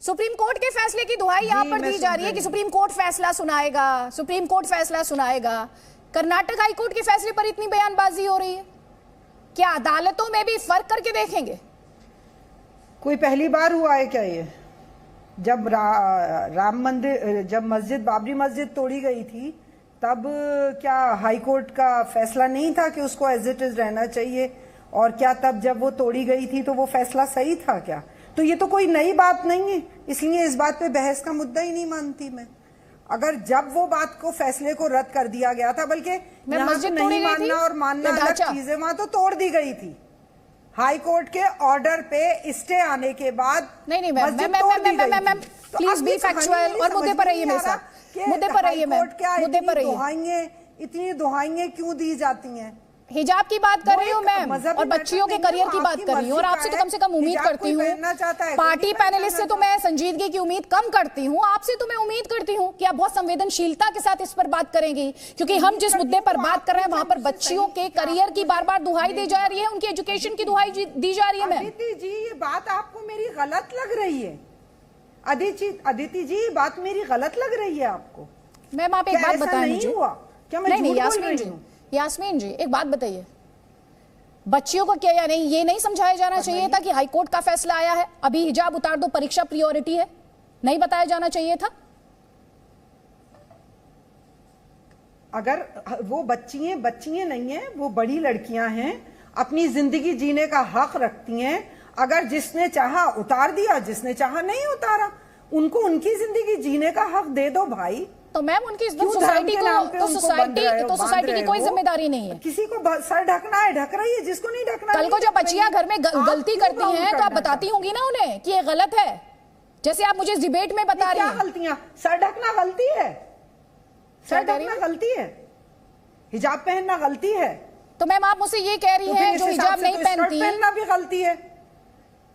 Supreme court के फैसले की दुहाई यहाँ पर दी जा रही है कि सुप्रीम कोर्ट फैसला सुनाएगा, सुप्रीम कोर्ट फैसला सुनाएगा। कर्नाटक हाई कोर्ट के फैसले पर इतनी बयानबाजी हो रही है, क्या अदालतों में भी फर्क करके देखेंगे? कोई पहली बार हुआ है क्या ये? जब राम मंदिर, जब मस्जिद, बाबरी मस्जिद तोड़ी गई थी, तब क्या हाई कोर्ट का फैसला नहीं था कि उसको एज इट इज रहना चाहिए? और क्या तब जब वो तोड़ी गई थी तो वो फैसला सही था क्या? तो ये तो कोई नई बात नहीं है, इसलिए इस बात पे बहस का मुद्दा ही नहीं मानती मैं। अगर जब वो बात को, फैसले को रद्द कर दिया गया था, बल्कि यहाँ तो नहीं मानना और मानना अलग चीज है, वहां तो तोड़ दी गई थी। हाई कोर्ट के ऑर्डर पे स्टे आने के बाद नहीं प्लीज बी फैक्चुअल और मुद्दे पर रहिए मेरे साथ, मुद्दे पर रहिए मैम, मुद्दे पर रहिए। इतनी दुहाइयां क्यों दी जाती हैं? हिजाब की बात कर रही हूँ मैम, और बच्चियों के करियर की बात कर रही हूँ, और आपसे तो कम से कम उम्मीद करती हूँ, पार्टी पैनलिस्ट से तो मैं संजीदगी की उम्मीद कम करती हूँ, आपसे तो मैं उम्मीद करती हूँ कि आप बहुत संवेदनशीलता के साथ इस पर बात करेंगी, क्योंकि हम जिस मुद्दे पर बात कर रहे हैं वहां पर बच्चियों के करियर की बार बार दुहाई दी जा रही है, उनकी एजुकेशन की दुहाई दी जा रही है। मैम अदिति जी, ये बात आपको मेरी गलत लग रही है? अदिति जी, बात मेरी गलत लग रही है आपको? मैम आप एक बात बताएं मुझे। क्या मैं झूठ बोल रही हूं? यास्मीन जी एक बात बताइए, बच्चियों को क्या या नहीं ये नहीं समझाया जाना चाहिए था कि हाईकोर्ट का फैसला आया है, अभी हिजाब उतार दो, परीक्षा प्रायोरिटी है, नहीं बताया जाना चाहिए था? अगर वो बच्चियां नहीं है, वो बड़ी लड़कियां हैं, अपनी जिंदगी जीने का हक रखती हैं। अगर जिसने चाहा उतार दिया, जिसने चाहा नहीं उतारा, उनको उनकी जिंदगी जीने का हक दे दो भाई। तो मैम उनकी सोसाइटी को, सोसाइटी की कोई जिम्मेदारी नहीं है। किसी को सर ढकना है ढक रही है, जिसको नहीं ढकना। कल को जब बच्चियां घर में गलती करती हैं तो आप बताती होंगी ना उन्हें कि ये गलत है, जैसे आप मुझे डिबेट में बता रही हैं। क्या गलतियां? सर ढकना गलती है? सर ढकना गलती है? हिजाब पहनना गलती है? तो मैम आप मुझसे ये कह रही हैं जो हिजाब नहीं पहनती, पहनना भी गलती है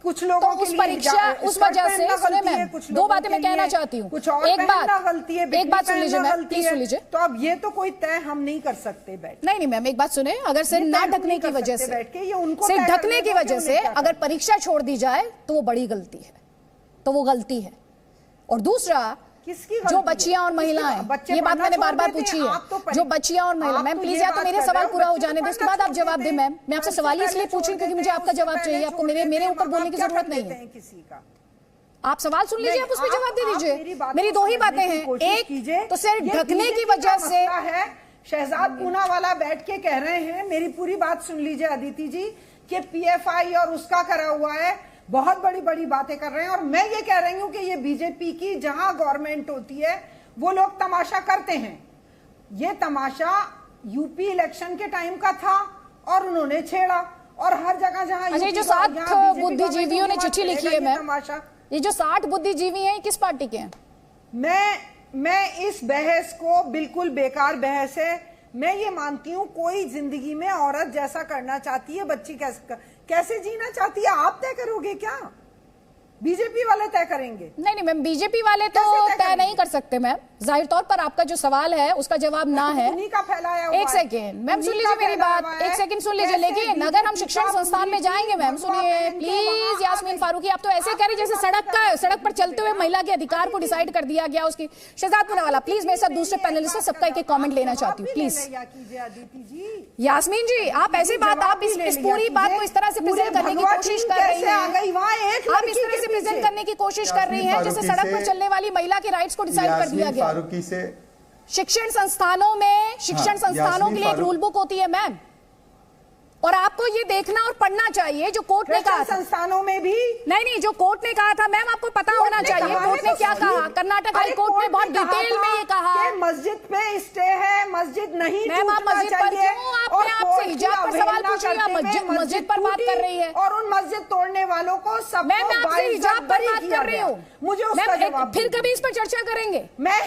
कुछ लोगों तो उस परीक्षा, उस वजह से सुने मैम, दो बातें मैं कहना चाहती हूँ। एक बात सुन लीजिए मैम, प्लीज सुन लीजिए। तो अब ये तो कोई तय हम नहीं कर सकते बैठ। नहीं मैम एक बात सुने, अगर सिर ना ढकने की वजह से, सिर ढकने की वजह से अगर परीक्षा छोड़ दी जाए तो वो बड़ी गलती है, तो वो गलती है। और दूसरा, जो बच्चियां और महिलाएं, ये बात मैंने बार बार पूछी है, जो बच्चियां और महिला, मैम प्लीज या तो मेरे सवाल पूरा हो जाने दो, उसके बाद आप जवाब दें। मैम मैं आपसे सवाल इसलिए पूछी क्योंकि मुझे आपका जवाब चाहिए, आपको मेरे ऊपर बोलने की जरूरत नहीं है। आप सवाल सुन लीजिए, आप उसमें जवाब दे दीजिए। मेरी दो ही बातें हैं, एक तो सिर ढकने की वजह से है। शहजाद पूनावाला बैठ के कह रहे हैं, मेरी पूरी बात सुन लीजिए अदिति जी, कि पीएफआई और उसका करा हुआ है, बहुत बड़ी बड़ी बातें कर रहे हैं। और मैं ये कह रही हूं कि ये बीजेपी की जहां गवर्नमेंट होती है वो लोग तमाशा करते हैं। ये तमाशा यूपी इलेक्शन के टाइम का था और उन्होंने छेड़ा, और हर जगह जहां जो 7 बुद्धिजीवियों ने चिट्ठी लिखी है मैम, ये जो 60 बुद्धिजीवी हैं किस पार्टी के हैं? मैं इस बहस को, बिल्कुल बेकार बहस है। मैं ये मानती हूँ कोई जिंदगी में औरत जैसा करना चाहती है, बच्ची कैसे जीना चाहती है, आप तय करोगे क्या? बीजेपी वाले तय करेंगे? नहीं मैम, बीजेपी वाले तो तय नहीं कर सकते मैम। जाहिर तौर पर आपका जो सवाल है उसका जवाब ना है। उन्हीं का फैलाया हुआ। एक सेकेंड मैम सुन लीजिए मेरी बात, एक सेकेंड सुन लीजिए। लेकिन अगर हम शिक्षण संस्थान में जाएंगे, मैम सुनिए प्लीज यास्मीन फारूकी, आप तो ऐसे कह रही जैसे सड़क पर चलते हुए महिला के अधिकार को डिसाइड कर दिया गया उसकी। शहजाद पूनावाला प्लीज, मेरे साथ दूसरे पैनलिस्ट से सबका एक कॉमेंट लेना चाहती हूँ प्लीज। यास्मीन जी आप ऐसी बात, आप इस पूरी बात को इस तरह से प्रेजेंट करने की कोशिश कर रही हैं, आप इस तरह से प्रेजेंट करने की कोशिश कर रही हैं जैसे सड़क पर चलने वाली महिला के राइट्स को डिसाइड कर दिया गया। शिक्षण संस्थानों में, शिक्षण संस्थानों के लिए एक रूल बुक होती है मैम, और आपको ये देखना और पढ़ना चाहिए जो कोर्ट ने कहा। संस्थानों में भी नहीं, जो कोर्ट ने कहा था मैम आपको पता होना चाहिए कोर्ट ने क्या कहा। कर्नाटक हाई कोर्ट ने बहुत डिटेल में ये कहा मस्जिद पे स्टे है, मस्जिद नहीं मैम। आप मस्जिद पर क्यों, आपने आपसे हिजाब पर सवाल पूछ रही है, मस्जिद पर बात कर रही है, और उन मस्जिद तोड़ने वालों को सब। मैं आपसे हिजाब पर बात कर रही हूँ, मुझे उसका जवाब फिर कभी इस पर चर्चा करेंगे। मैं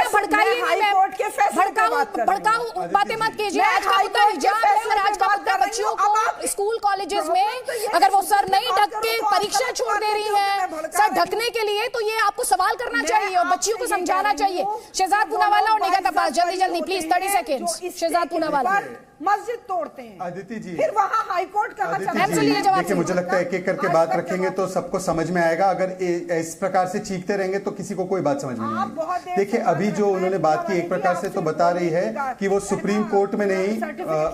भड़काई भड़काऊ बातें मत कीजिए। आज का मुद्दा हिजाब है और आज का मुद्दा बच्चियों को स्कूल कॉलेजेस में अगर वो सर नहीं ढक के परीक्षा छोड़ दे रही हैं, भड़का सर रही हूँ। ढकने के लिए तो ये आपको सवाल करना मैं चाहिए और आपसे बच्चियों को ये कह समझाना रही चाहिए। हूँ, शहजाद वो पूनावाला और लोग निगाह अब्बास, जल्दी बाईस जल्दी प्लीज, 30 होते हैं सेकेंड्स। जो इस शहजाद पूनावाला, पर मस्जिद तोड़ते हैं। अदिति जी, फिर वहाँ हाईकोर्ट कहाँ अदिति चला? मैम, सुनिए जवाब देखिए, मुझे लगता है एक एक करके आज बात तक रखेंगे जवाब तो सबको समझ में आएगा। अगर इस प्रकार से चीखते रहेंगे तो किसी को कोई बात समझ में नहीं आप बहुत आएगी। देर देखिए, से अभी बात जो कर रहे उन्होंने हैं, बात की एक प्रकार से तो बता रही है कि वो सुप्रीम कोर्ट में नहीं,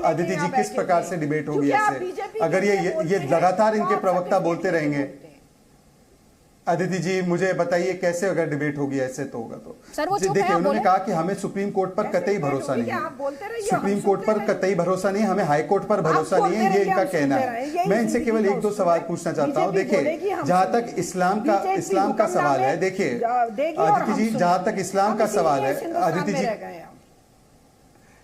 अदिति जी किस प्रकार से डिबेट होगी ऐसे, अगर ये लगातार इनके प्रवक्ता बोलते रहेंगे। अदिति जी, मुझे बताइए कैसे अगर डिबेट होगी ऐसे तो होगा तो सर, वो चुप है, देखिए, आप उन्होंने बोले। कहा कि हमें सुप्रीम कोर्ट पर कतई भरोसा नहीं आप बोलते है, रहिए, सुप्रीम हम कोर्ट पर सुनते रहिए। कतई भरोसा नहीं है, हमें हाई कोर्ट पर भरोसा नहीं है, बोलते ये रहिए, इनका हम कहना सुनते रहे, है। यही मैं इनसे जिंदगी केवल का एक दो उसूल सवाल है। पूछना चाहता हूँ। बीजेपी बोलेगी, देखिए, हम जहां सुनेंगे। तक इस्लाम का बीजेपी सवाल है, देखिए देगी और अदिति हम जी, जहां तक इस्लाम हम का इसीलिए सवाल है, इस हिंदुस्तान अदिति में जी, रह गए हैं।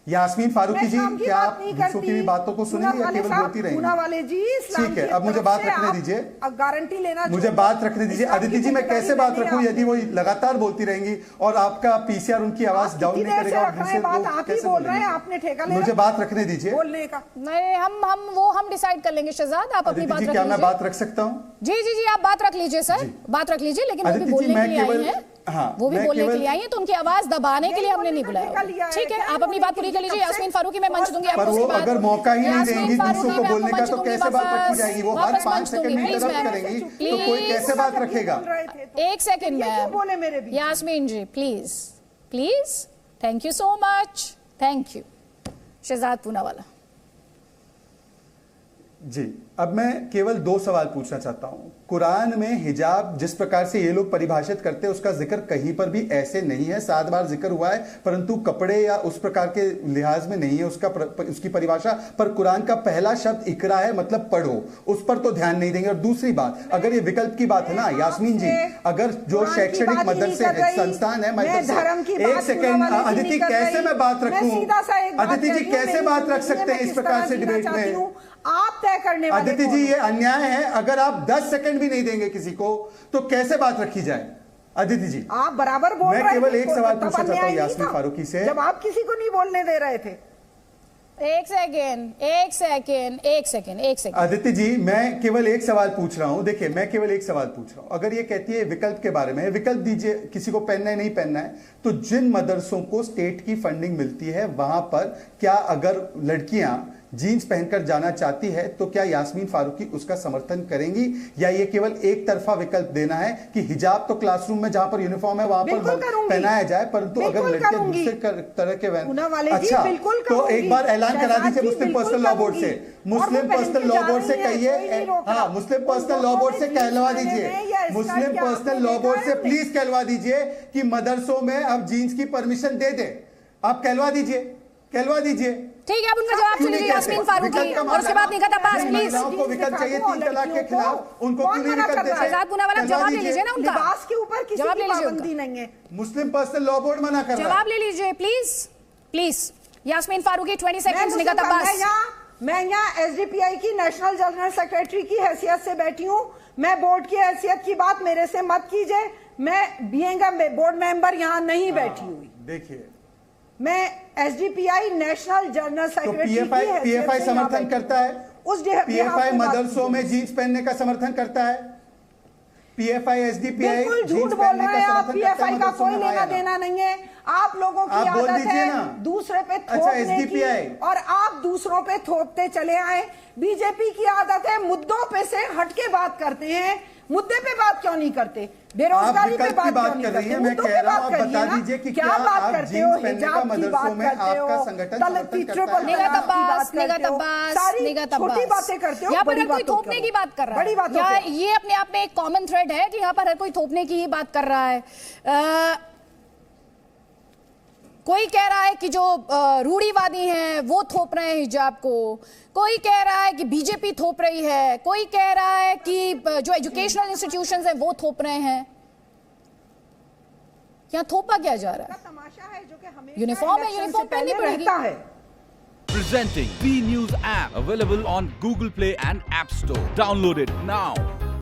यास्मीन फारूकी मैं जी, इस्लाम की क्या बात आप नहीं दूसरों की भी करती। बातों को सुनेंगे या पूना केवल वाले बोलती साहब, पूना रहेंगी? वाले जी, इस्लाम ठीक है, की अब मुझे तरफ बात से रखने आप दीजिए। अब गारंटी लेना मुझे छोड़िए। बात रखने दीजिए। इस्लाम की अदिति जी, मैं जिम्मेदारी कैसे बात मैंने रखूं यदि वो आपकी। लगातार बोलती रहेंगी और आपका पीसीआर उनकी आवाज आप डाउन कितनी नहीं देर से करेगा और रख रहे दूसरे हैं बात? लोग आप ही कैसे बोल रहे हैं, बोलेंगे? आपने ठेका ले मुझे रखा बात रखने दीजिए। बोलने का। नहीं, हम डिसाइड कर लेंगे। शहजाद, आप अपनी अदिति बात जी, रख क्या मैं लीजिए। बात रख सकता हूँ? जी, आप बात रख लीजिए सर, बात रख लीजिए, लेकिन वो भी अदिति जी, बोलने मैं के लिए आई केवल- हैं। हाँ, वो भी मैं बोलने के केवल- लिए आई हैं, तो उनकी आवाज दबाने के लिए हमने नहीं बोलने बुलाया का लिया होगा। है, ठीक है, क्या आप अपनी बात पूरी कर लीजिए। यास्मीन फारूकी, मैं मंच दूंगी आपको पर वो उसके बाद। अगर मौका ही नहीं यास्मीन देंगी फारूकी, दूसरों को मैं आपको बोलने का मंच तो दूंगी कैसे बात रखी वापस। जाएगी? वो हर वापस 5 मंच सेकंड दूंगी, में प्लीज इंटरप्ट मैम। करेंगी तो कोई कैसे बात रखेगा? एक सेकंड ये क्यों बोले मेरे मैम। बीच? Yasmin ji, please, thank you so much, thank you. Shehzad Poonawalla, ji, अब मैं केवल 2 सवाल पूछना चाहता हूं। कुरान में हिजाब जिस प्रकार से ये लोग परिभाषित करते हैं उसका जिक्र कहीं पर भी ऐसे नहीं है। 7 बार जिक्र हुआ है, परंतु कपड़े या उस प्रकार के लिहाज में नहीं है उसकी परिभाषा। पर कुरान का पहला शब्द इकरा है, मतलब पढ़ो, उस पर तो ध्यान नहीं देंगे। और दूसरी बात, अगर ये विकल्प की बात है ना यास्मीन जी, अगर जो शैक्षणिक मदरसे है, संस्थान है, एक सेकेंड अदिति, कैसे मैं बात रखूं? अदिति जी, कैसे बात रख सकते हैं इस प्रकार से डिबेट में? आप तय करने वाले अदिति जी, ये अन्याय है। अगर आप 10 सेकंड भी नहीं देंगे किसी को तो कैसे बात रखी जाए? अदिति जी, आप बराबर बोल रहे मैं थे। केवल एक सवाल तब पूछना चाहता अन्याय हूं नहीं यास्मीन था, फारूकी से। जब आप किसी को नहीं बोलने दे रहे थे। एक सेकेंड। अदिति जी, मैं केवल एक सवाल पूछ रहा हूं। देखिए, मैं केवल एक सवाल पूछ रहा हूं। अगर ये कहती है विकल्प के बारे में, विकल्प दीजिए, किसी को पहनना है नहीं पहनना है, तो जिन मदरसों को स्टेट की फंडिंग मिलती है वहां पर क्या अगर लड़कियां जीन्स पहनकर जाना चाहती है तो क्या यास्मीन फारूकी उसका समर्थन करेंगी, या ये केवल एक तरफा विकल्प देना है कि हिजाब तो क्लासरूम में जहां पर यूनिफॉर्म है वहां पर पहनाया जाए, परंतु अगर लड़कियां दूसरे तरह के अच्छा, तो एक बार ऐलान करा दीजिए मुस्लिम पर्सनल लॉ बोर्ड से, मुस्लिम पर्सनल लॉ बोर्ड से कहिए, हाँ, मुस्लिम पर्सनल लॉ बोर्ड से कहलवा दीजिए, मुस्लिम पर्सनल लॉ बोर्ड से प्लीज कहलवा दीजिए कि मदरसों में अब जीन्स की परमिशन दे दे। आप कहलवा दीजिए। ठीक है, अब उनका जवाब सुन लीजिए यास्मीन फारूकी, और उसके बाद निगाह अब्बास, प्लीज। महिलाओं को विकल्प चाहिए 3 तलाक के खिलाफ, उनको क्यों नहीं विकल्प देते? शहजाद पूनावाला, जवाब ले लीजिए ना उनका। लिबास के ऊपर किसी जवाब की ले लीजिए पाबंदी नहीं है। मुस्लिम पर्सनल लॉ बोर्ड मना कर रहा है। जवाब ले लीजिए प्लीज। यास्मीन फारूकी, 20 सेकंड्स, निगाह अब्बास। मैं यहाँ एसडीपीआई की नेशनल जनरल सेक्रेटरी की हैसियत से बैठी हूँ। मैं बोर्ड की हैसियत की बात मेरे से मत कीजिए। मैं बीइंग अ बोर्ड मेंबर यहाँ नहीं बैठी हुई। देखिए, मैं एसडीपीआई नेशनल जनरल तो सेक्रेटरी पीएफआई समर्थन करता है, उस पीएफआई मदरसों में जीन्स पहनने का समर्थन करता है, पीएफआई एसडीपीआई बिल्कुल झूठ जीन्स बोल पहनने रहे का हैं आप। समर्थन करता पीएफआई है, का मदरसों कोई में लेना आया देना नहीं है। आप लोगों की आप बोल आदत दीजिए है ना। दूसरे पे अच्छा, थोपने एसडीपीआई। की, और आप दूसरों पे थोपते चले आए। बीजेपी की आदत है मुद्दों पे से हटके बात करते हैं। मुद्दे पे बात क्यों नहीं करते? बेरोजगारी पे बात क्यों नहीं करते? मैं कह रहा हूं, आप बता दीजिए कि क्या बात आप करते हो? जीन्स पहनने का मदरसों में आपका संगठन समर्थन करता है? निगाह अब्बास, छोटी बातें करते हो, यहाँ पर बड़ी हर कोई बातों थोपने की बात कर रहा बड़ी है। बातों या पे। ये अपने आप में एक कॉमन थ्रेड है कि यहाँ पर हर कोई थोपने की ही बात कर रहा है। कोई कह रहा है कि जो रूढ़िवादी हैं वो थोप रहे हैं हिजाब को, कोई कह रहा है कि बीजेपी थोप रही है, कोई कह रहा है कि जो एजुकेशनल इंस्टीट्यूशंस हैं वो थोप रहे हैं। यहाँ थोपा क्या जा रहा है? तमाशा है जो कि हमें यूनिफॉर्म है, यूनिफॉर्म पहननी पड़ेगी। है। Presenting B News app, available on Google Play and App Store. Download it now.